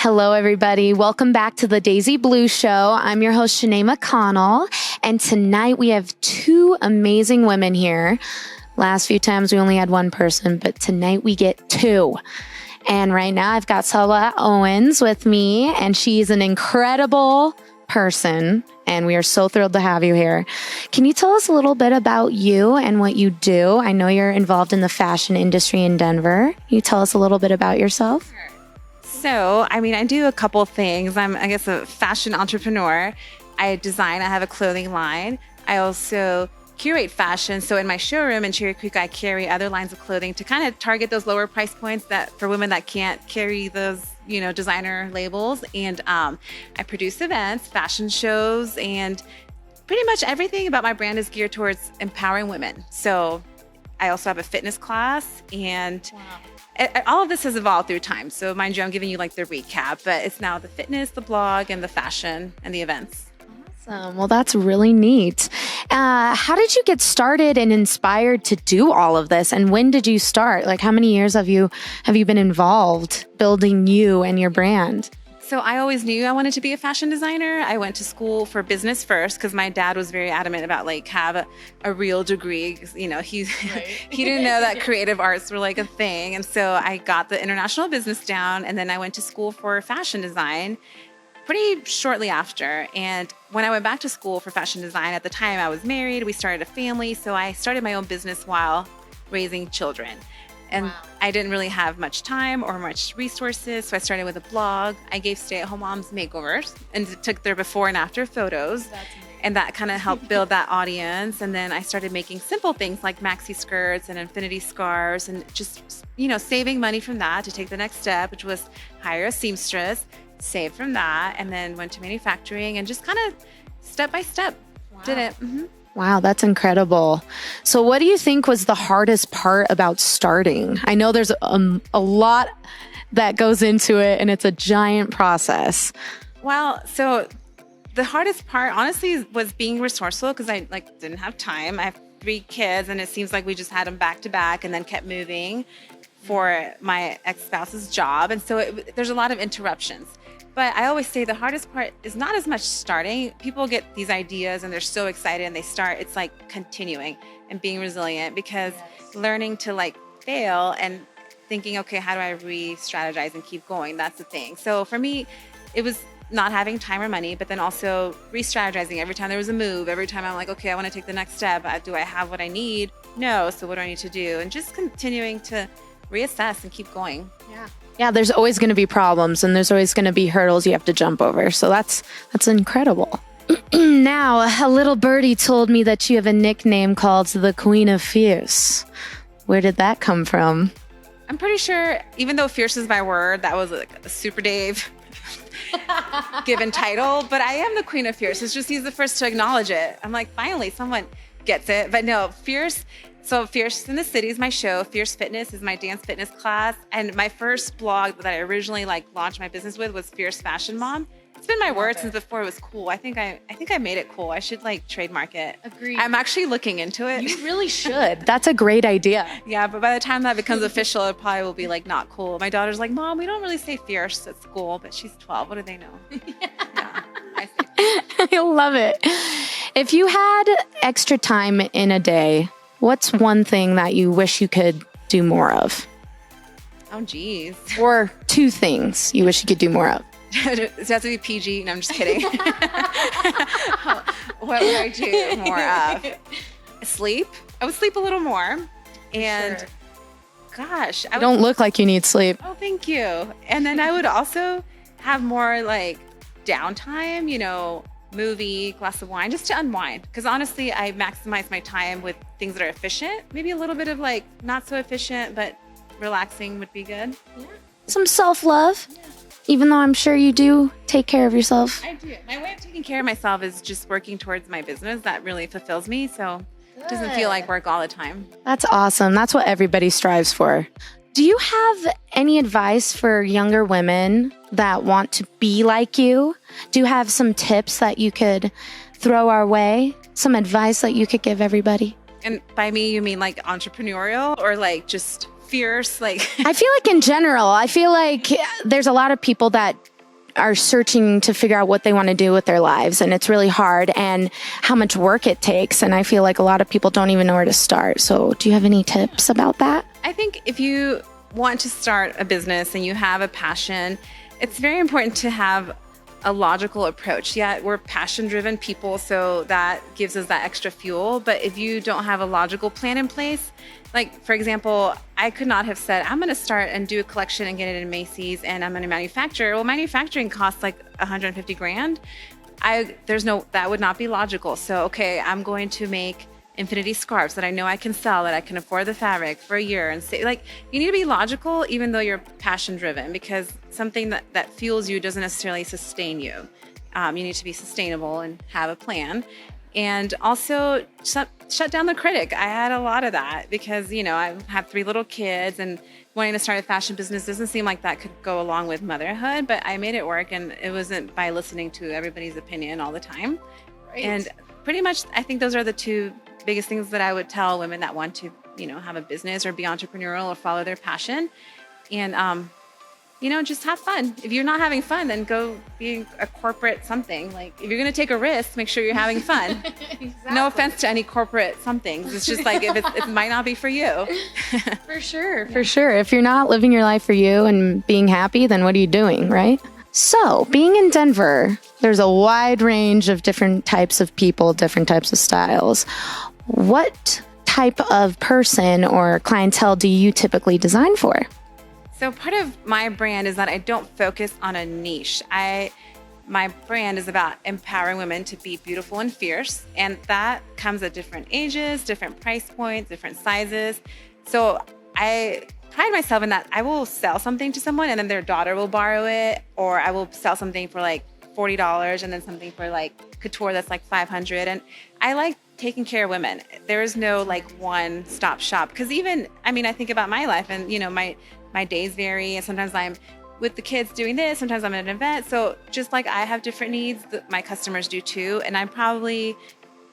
Hello, everybody. Welcome back to the Daisy Blue Show. I'm your host, Chenay McConnell, and tonight we have two amazing women here. Last few times we only had one person, but tonight we get two. And right now I've got Salwa Owens with me, and she's an incredible person, and we are so thrilled to have you here. Can you tell us a little bit about you and what you do? I know you're involved in the fashion industry in Denver. Can you tell us a little bit about yourself? So, I do a couple things. I'm, a fashion entrepreneur. I have a clothing line. I also curate fashion. So in my showroom in Cherry Creek, I carry other lines of clothing to kind of target those lower price points that for women that can't carry those, designer labels. And I produce events, fashion shows, and pretty much everything about my brand is geared towards empowering women. So I also have a fitness class, and all of this has evolved through time. So mind you, I'm giving you like the recap, but it's now the fitness, the blog, and the fashion and the events. Awesome. Well, that's really neat. How did you get started and inspired to do all of this? And when did you start? Like, how many years have you been involved building you and your brand? So I always knew I wanted to be a fashion designer. I went to school for business first because my dad was very adamant about have a real degree. He didn't know that creative arts were like a thing. And so I got the international business down, and then I went to school for fashion design pretty shortly after. And when I went back to school for fashion design, at the time I was married, we started a family. So I started my own business while raising children. And I didn't really have much time or much resources, so I started with a blog. I gave stay-at-home moms makeovers and took their before and after photos. And that kind of helped build that audience. And then I started making simple things like maxi skirts and infinity scarves, and just, saving money from that to take the next step, which was hire a seamstress, save from that, and then went to manufacturing and just kind of step by step did it. Mm-hmm. Wow, that's incredible. So what do you think was the hardest part about starting? I know there's a lot that goes into it, and it's a giant process. Well, so the hardest part, honestly, was being resourceful because I didn't have time. I have 3 kids, and it seems like we just had them back to back and then kept moving for my ex-spouse's job. And so there's a lot of interruptions. But I always say the hardest part is not as much starting. People get these ideas and they're so excited and they start. It's like continuing and being resilient, because learning to fail and thinking, okay, how do I re-strategize and keep going? That's the thing. So for me, it was not having time or money, but then also re-strategizing every time there was a move. Every time I'm like, okay, I want to take the next step. Do I have what I need? No. So what do I need to do? And just continuing to reassess and keep going. Yeah, there's always going to be problems, and there's always going to be hurdles you have to jump over. So that's incredible. Now, a little birdie told me that you have a nickname called the Queen of Fierce. Where did that come from? I'm pretty sure, even though fierce is my word, that was a Super Dave given title, but I am the Queen of Fierce. It's just he's the first to acknowledge it. I'm like, finally, someone gets it. But no, Fierce. So Fierce in the City is my show. Fierce Fitness is my dance fitness class. And my first blog that I originally launched my business with was Fierce Fashion Mom. It's been my word since before it was cool. I think I made it cool. I should trademark it. Agreed. I'm actually looking into it. You really should. That's a great idea. Yeah, but by the time that becomes official, it probably will be not cool. My daughter's like, Mom, we don't really say fierce at school, but she's 12. What do they know? Yeah, I say. I love it. If you had extra time in a day, what's one thing that you wish you could do more of? Oh, geez. Or 2 things you wish you could do more of? Does it have to be PG? No, I'm just kidding. What would I do more of? Sleep. I would sleep a little more. And Sure. gosh. You don't look like you need sleep. Oh, thank you. And then I would also have more downtime, movie, glass of wine, just to unwind. Because honestly, I maximize my time with things that are efficient. Maybe a little bit of not so efficient, but relaxing would be good. Yeah. Some self-love, even though I'm sure you do take care of yourself. I do. My way of taking care of myself is just working towards my business. That really fulfills me. So it doesn't feel like work all the time. That's awesome. That's what everybody strives for. Do you have any advice for younger women that want to be like you? Do you have some tips that you could throw our way? Some advice that you could give everybody? And by me, you mean entrepreneurial or just fierce? I feel like in general, there's a lot of people that are searching to figure out what they want to do with their lives, and it's really hard, and how much work it takes. And I feel like a lot of people don't even know where to start. So do you have any tips about that? I think if you want to start a business and you have a passion, it's very important to have a logical approach. Yeah, we're passion-driven people, so that gives us that extra fuel. But if you don't have a logical plan in place, like, for example, I could not have said, I'm going to start and do a collection and get it in Macy's and I'm going to manufacture. Well, manufacturing costs like $150,000. That would not be logical. So, okay, I'm going to make infinity scarves that I know I can sell, that I can afford the fabric for a year, and say, like, you need to be logical even though you're passion driven, because something that fuels you doesn't necessarily sustain you. You need to be sustainable and have a plan. And also shut down the critic. I had a lot of that because, I have 3 little kids, and wanting to start a fashion business doesn't seem like that could go along with motherhood, but I made it work, and it wasn't by listening to everybody's opinion all the time. Right. And pretty much, I think those are the 2 biggest things that I would tell women that want to, have a business or be entrepreneurial or follow their passion. And, just have fun. If you're not having fun, then go be a corporate something. Like, if you're going to take a risk, make sure you're having fun. Exactly. No offense to any corporate somethings. It's just like, it might not be for you. For sure. For sure. If you're not living your life for you and being happy, then what are you doing, right? So, being in Denver, there's a wide range of different types of people, different types of styles. What type of person or clientele do you typically design for? So part of my brand is that I don't focus on a niche. My brand is about empowering women to be beautiful and fierce, and that comes at different ages, different price points, different sizes. So I pride myself in that I will sell something to someone and then their daughter will borrow it, or I will sell something for like $40 and then something for like couture that's like $500. And I like taking care of women. There is no like one-stop shop, because I think about my life, and my days vary, and sometimes I'm with the kids doing this, sometimes I'm at an event. So just like I have different needs, my customers do too. And I probably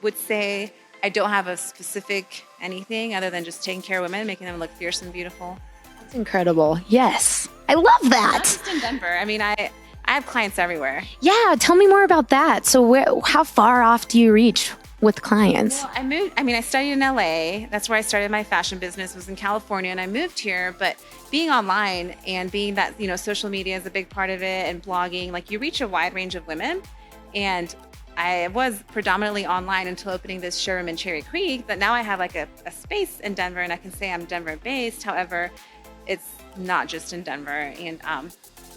would say I don't have a specific anything other than just taking care of women, making them look fierce and beautiful. That's incredible. Yes. I love that. Not just in Denver. I have clients everywhere. Yeah. Tell me more about that. So how far off do you reach with clients? Well, I studied in LA. That's where I started my fashion business, was in California, and I moved here. But being online and being that, social media is a big part of it, and blogging, like, you reach a wide range of women. And I was predominantly online until opening this showroom in Cherry Creek, but now I have like a space in Denver, and I can say I'm Denver based. However, it's not just in Denver. And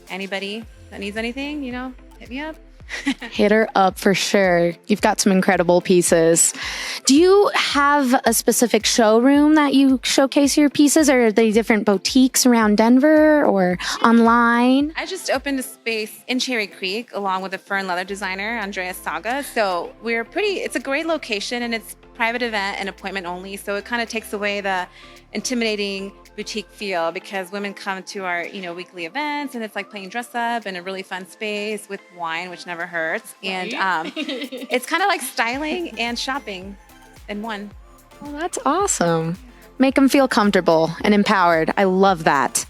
anybody that needs anything, hit me up. Hit her up for sure. You've got some incredible pieces. Do you have a specific showroom that you showcase your pieces, or are they different boutiques around Denver or online? I just opened a space in Cherry Creek along with a fur and leather designer, Andrea Saga. So it's a great location, and it's private event and appointment only. So it kind of takes away the intimidating boutique feel, because women come to our, weekly events, and it's like playing dress up in a really fun space with wine, which never hurts. Right? And it's kind of like styling and shopping in one. Well, that's awesome. Make them feel comfortable and empowered. I love that.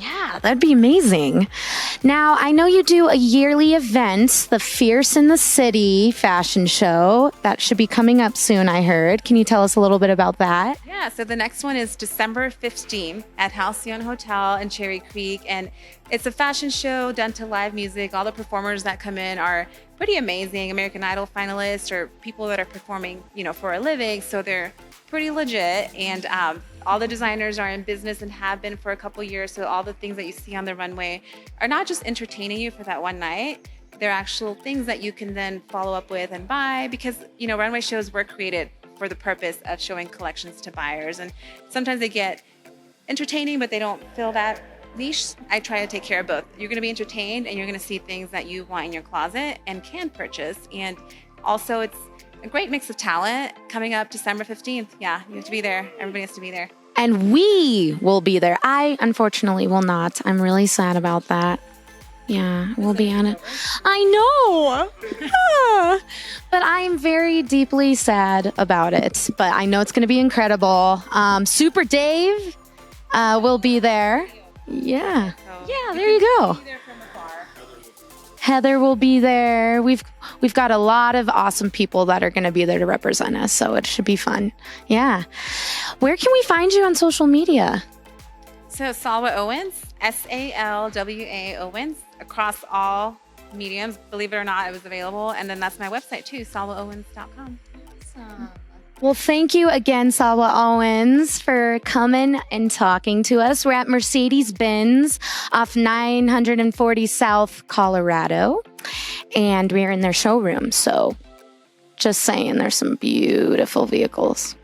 Yeah, that'd be amazing. Now, I know you do a yearly event, the Fierce in the City fashion show. That should be coming up soon, I heard. Can you tell us a little bit about that? Yeah, so the next one is December 15th at Halcyon Hotel in Cherry Creek. And it's a fashion show done to live music. All the performers that come in are pretty amazing. American Idol finalists, or people that are performing, for a living. So they're pretty legit. And all the designers are in business and have been for a couple years. So all the things that you see on the runway are not just entertaining you for that one night. They're actual things that you can then follow up with and buy, because, runway shows were created for the purpose of showing collections to buyers. And sometimes they get entertaining, but they don't fill that niche. I try to take care of both. You're going to be entertained, and you're going to see things that you want in your closet and can purchase. And also, it's a great mix of talent coming up December 15th. Yeah, you have to be there. Everybody has to be there. And we will be there. I, unfortunately, will not. I'm really sad about that. Yeah, we'll be on it. I know. But I'm very deeply sad about it. But I know it's going to be incredible. Super Dave will be there. Yeah. Yeah, there you go. Heather will be there. We've got a lot of awesome people that are going to be there to represent us, so it should be fun. Yeah. Where can we find you on social media? So Salwa Owens, SALWA Owens, across all mediums. Believe it or not, it was available. And then that's my website too, salwaowens.com. Awesome. Well, thank you again, Salwa Owens, for coming and talking to us. We're at Mercedes-Benz off 940 South, Colorado, and we're in their showroom. So just saying, there's some beautiful vehicles.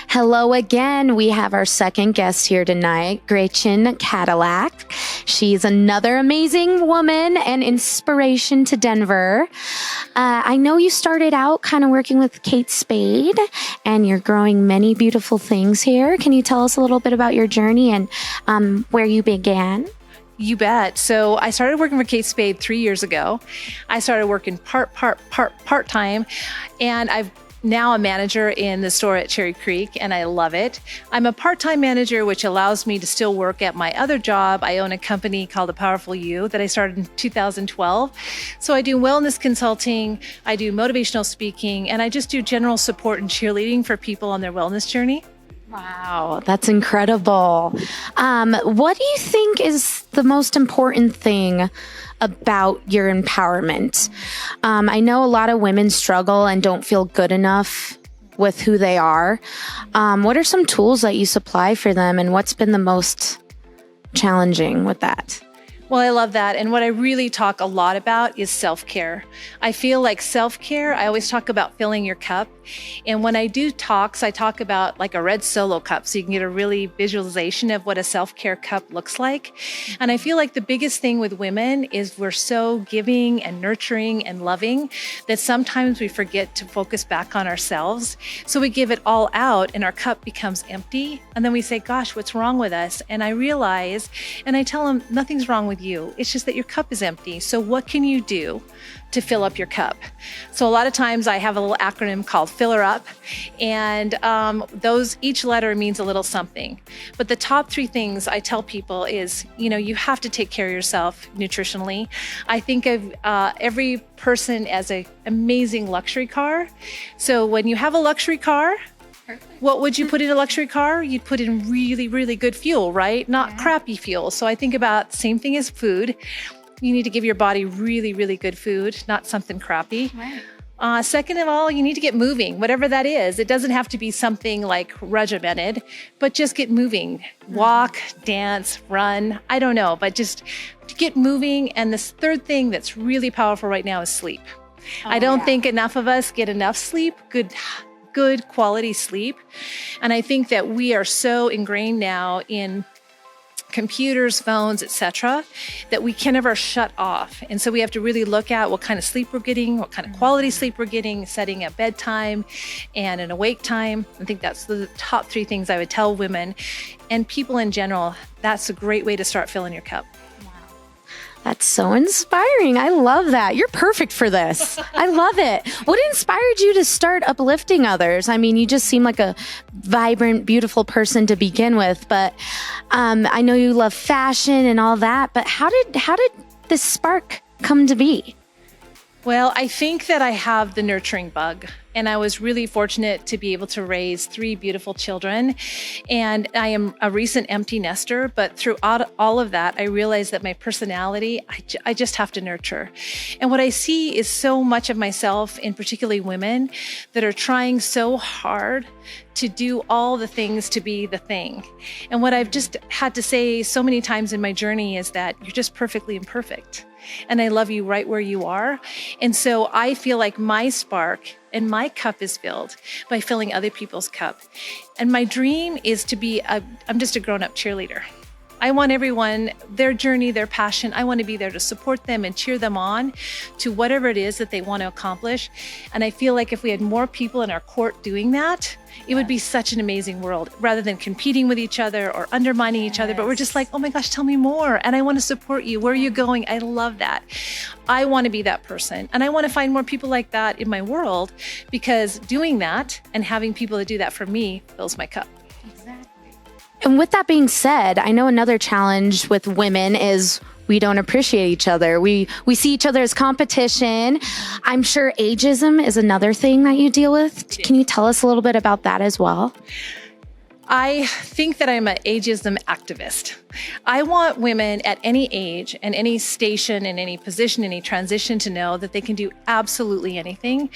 Hello again. We have our second guest here tonight, Gretchen Kadillak. She's another amazing woman and inspiration to Denver. I know you started out kind of working with Kate Spade, and you're growing many beautiful things here. Can you tell us a little bit about your journey and where you began? You bet. So I started working for Kate Spade 3 years ago. I started working part-time, and I've now a manager in the store at Cherry Creek, and I love it. I'm a part-time manager, which allows me to still work at my other job. I own a company called The Powerful You that I started in 2012. So I do wellness consulting, I do motivational speaking, and I just do general support and cheerleading for people on their wellness journey. Wow, that's incredible. What do you think is the most important thing about your empowerment? I know a lot of women struggle and don't feel good enough with who they are. What are some tools that you supply for them, and what's been the most challenging with that? Well, I love that. And what I really talk a lot about is self-care. I feel like self-care, I always talk about filling your cup. And when I do talks, I talk about like a red Solo cup, so you can get a really visualization of what a self-care cup looks like. And I feel like the biggest thing with women is we're so giving and nurturing and loving that sometimes we forget to focus back on ourselves. So we give it all out and our cup becomes empty. And then we say, gosh, what's wrong with us? And I realize, and I tell them, nothing's wrong with you. It's just that your cup is empty. So what can you do to fill up your cup? So a lot of times I have a little acronym called Filler Up, and each letter means a little something. But the top three things I tell people is, you have to take care of yourself nutritionally. I think of every person as an amazing luxury car. So when you have a luxury car, what would you put in a luxury car? You'd put in really, really good fuel, right? Not crappy fuel. So I think about same thing as food. You need to give your body really, really good food, not something crappy. Right. Second of all, you need to get moving, whatever that is. It doesn't have to be something like regimented, but just get moving. Walk, dance, run, I don't know, but just get moving. And this third thing that's really powerful right now is sleep. I don't think enough of us get enough sleep, good quality sleep. And I think that we are so ingrained now in computers, phones, etc., that we can never shut off. And so we have to really look at what kind of sleep we're getting, what kind of quality sleep we're getting, setting a bedtime and an awake time. I think that's the top three things I would tell women and people in general. That's a great way to start filling your cup. That's so inspiring. I love that. You're perfect for this. I love it. What inspired you to start uplifting others? I mean, you just seem like a vibrant, beautiful person to begin with, but I know you love fashion and all that, but how did this spark come to be? Well, I think that I have the nurturing bug, and I was really fortunate to be able to raise 3 beautiful children. And I am a recent empty nester, but throughout all of that, I realized that my personality, I just have to nurture. And what I see is so much of myself, and particularly women, that are trying so hard to do all the things to be the thing. And what I've just had to say so many times in my journey is that you're just perfectly imperfect. And I love you right where you are. And so I feel like my spark and my cup is filled by filling other people's cup. And my dream is to be I'm just a grown-up cheerleader. I want everyone, their journey, their passion, I want to be there to support them and cheer them on to whatever it is that they want to accomplish. And I feel like if we had more people in our court doing that, it would be such an amazing world, rather than competing with each other or undermining each other. But we're just like, oh my gosh, tell me more. And I want to support you. Where are you going? I love that. I want to be that person. And I want to find more people like that in my world, because doing that and having people that do that for me fills my cup. And with that being said, I know another challenge with women is we don't appreciate each other. We see each other as competition. I'm sure ageism is another thing that you deal with. Can you tell us a little bit about that as well? I think that I'm an ageism activist. I want women at any age and any station and any position, any transition to know that they can do absolutely anything.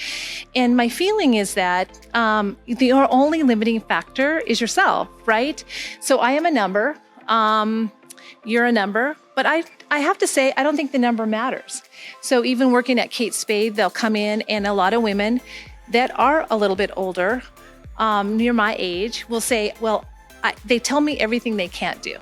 And my feeling is that the only limiting factor is yourself, right? So I am a number. You're a number. But I have to say, I don't think the number matters. So even working at Kate Spade, they'll come in, and a lot of women that are a little bit older, near my age, will say, well, they tell me everything they can't do.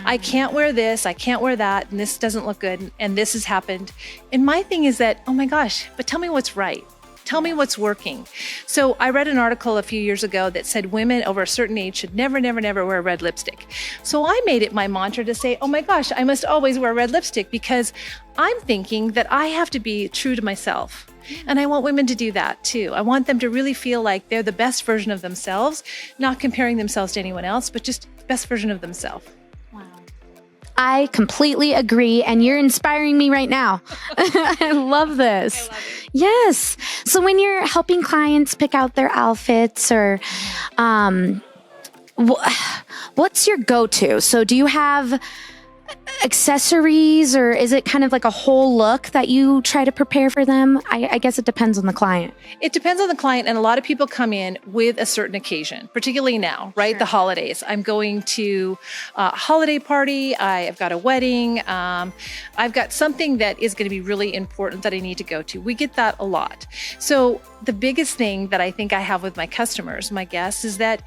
I can't wear this, I can't wear that, and this doesn't look good, and this has happened. And my thing is that, oh my gosh, but tell me what's right. Tell me what's working. So I read an article a few years ago that said women over a certain age should never, never, never wear red lipstick. So I made it my mantra to say, oh my gosh, I must always wear red lipstick, because I'm thinking that I have to be true to myself. And I want women to do that too. I want them to really feel like they're the best version of themselves, not comparing themselves to anyone else, but just the best version of themselves. I completely agree, and you're inspiring me right now. I love this. I love it. Yes. So when you're helping clients pick out their outfits, or what's your go-to? So do you have accessories, or is it kind of like a whole look that you try to prepare for them? I guess it depends on the client. It depends on the client, and a lot of people come in with a certain occasion, particularly now, right? Sure. The holidays. I'm going to a holiday party. I've got a wedding. I've got something that is going to be really important that I need to go to. We get that a lot. So the biggest thing that I think I have with my customers, my guests, is that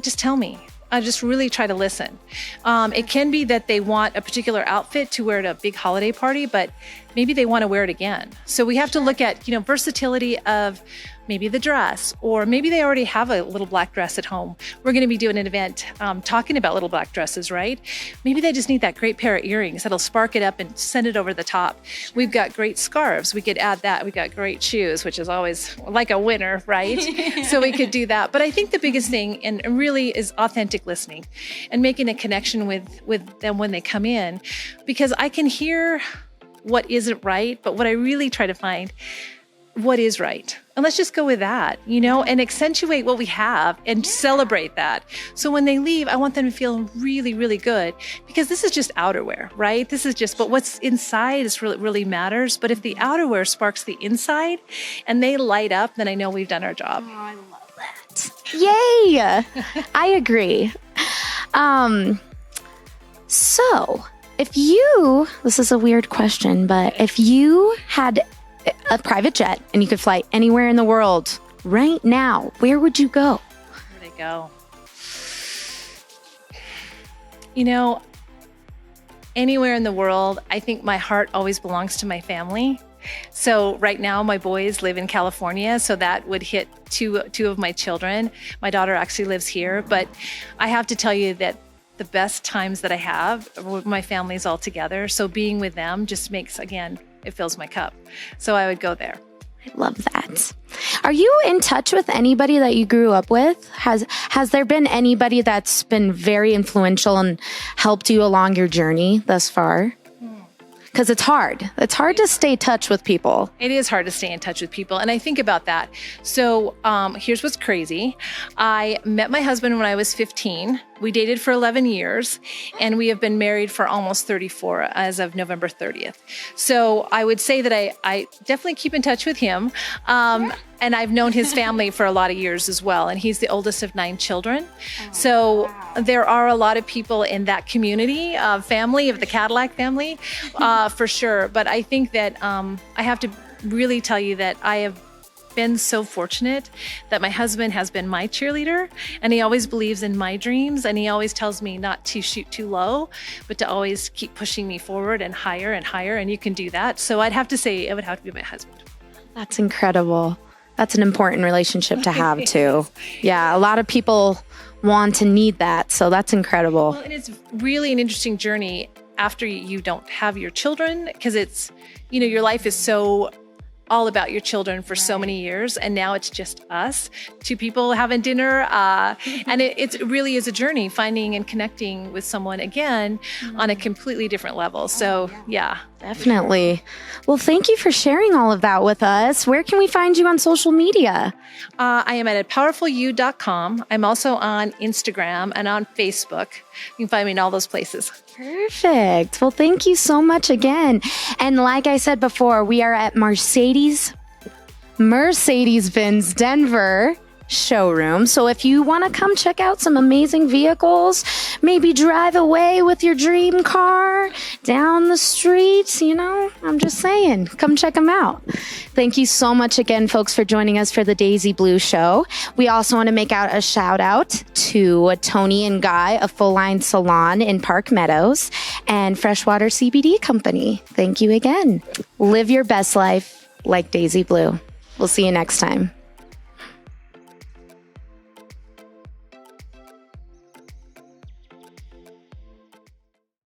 just tell me. I just really try to listen. It can be that they want a particular outfit to wear at a big holiday party, but maybe they want to wear it again. So we have to look at, versatility of maybe the dress, or maybe they already have a little black dress at home. We're going to be doing an event talking about little black dresses, right? Maybe they just need that great pair of earrings that'll spark it up and send it over the top. We've got great scarves. We could add that. We've got great shoes, which is always like a winner, right? So we could do that. But I think the biggest thing, and really, is authentic listening and making a connection with them when they come in, because I can hear what isn't right, but what I really try to find, what is right. And let's just go with that, and accentuate what we have and celebrate that. So when they leave, I want them to feel really, really good, because this is just outerwear, right? This is just, but what's inside is really matters. But if the outerwear sparks the inside and they light up, then I know we've done our job. Oh, I love that. Yay! I agree. So this is a weird question, but if you had a private jet and you could fly anywhere in the world right now, where would you go? Where would I go? Anywhere in the world. I think my heart always belongs to my family. So right now my boys live in California, so that would hit two of my children. My daughter actually lives here, but I have to tell you that the best times that I have with my family's all together. So being with them just makes, again, it fills my cup. So I would go there. I love that. Are you in touch with anybody that you grew up with? Has there been anybody that's been very influential and helped you along your journey thus far? Because it's hard. It's hard to stay in touch with people. It is hard to stay in touch with people. And I think about that. So here's what's crazy. I met my husband when I was 15. We dated for 11 years, and we have been married for almost 34 as of November 30th. So I would say that I definitely keep in touch with him. And I've known his family for a lot of years as well. And he's the oldest of 9 children. So there are a lot of people in that community, family of the Kadillak family, for sure. But I think that I have to really tell you that I have been so fortunate that my husband has been my cheerleader, and he always believes in my dreams, and he always tells me not to shoot too low, but to always keep pushing me forward and higher, and you can do that. So I'd have to say it would have to be my husband. That's incredible. That's an important relationship to have too. Yeah, a lot of people want and need that, so that's incredible. Well, and it's really an interesting journey after you don't have your children, because it's, your life is so all about your children for so many years. And now it's just us, two people having dinner. And it really is a journey, finding and connecting with someone again on a completely different level. So yeah. Definitely. Well, thank you for sharing all of that with us. Where can we find you on social media? I am at powerfulyou.com. I'm also on Instagram and on Facebook. You can find me in all those places. Perfect. Well, thank you so much again. And like I said before, we are at Mercedes-Benz Denver showroom. So if you want to come check out some amazing vehicles, maybe drive away with your dream car down the streets, I'm just saying, come check them out. Thank you so much again, folks, for joining us for the Daisy Blue Show. We also want to make out a shout out to Tony and Guy, a full line salon in Park Meadows, and Freshwater CBD Company. Thank you again. Live your best life like Daisy Blue. We'll see you next time.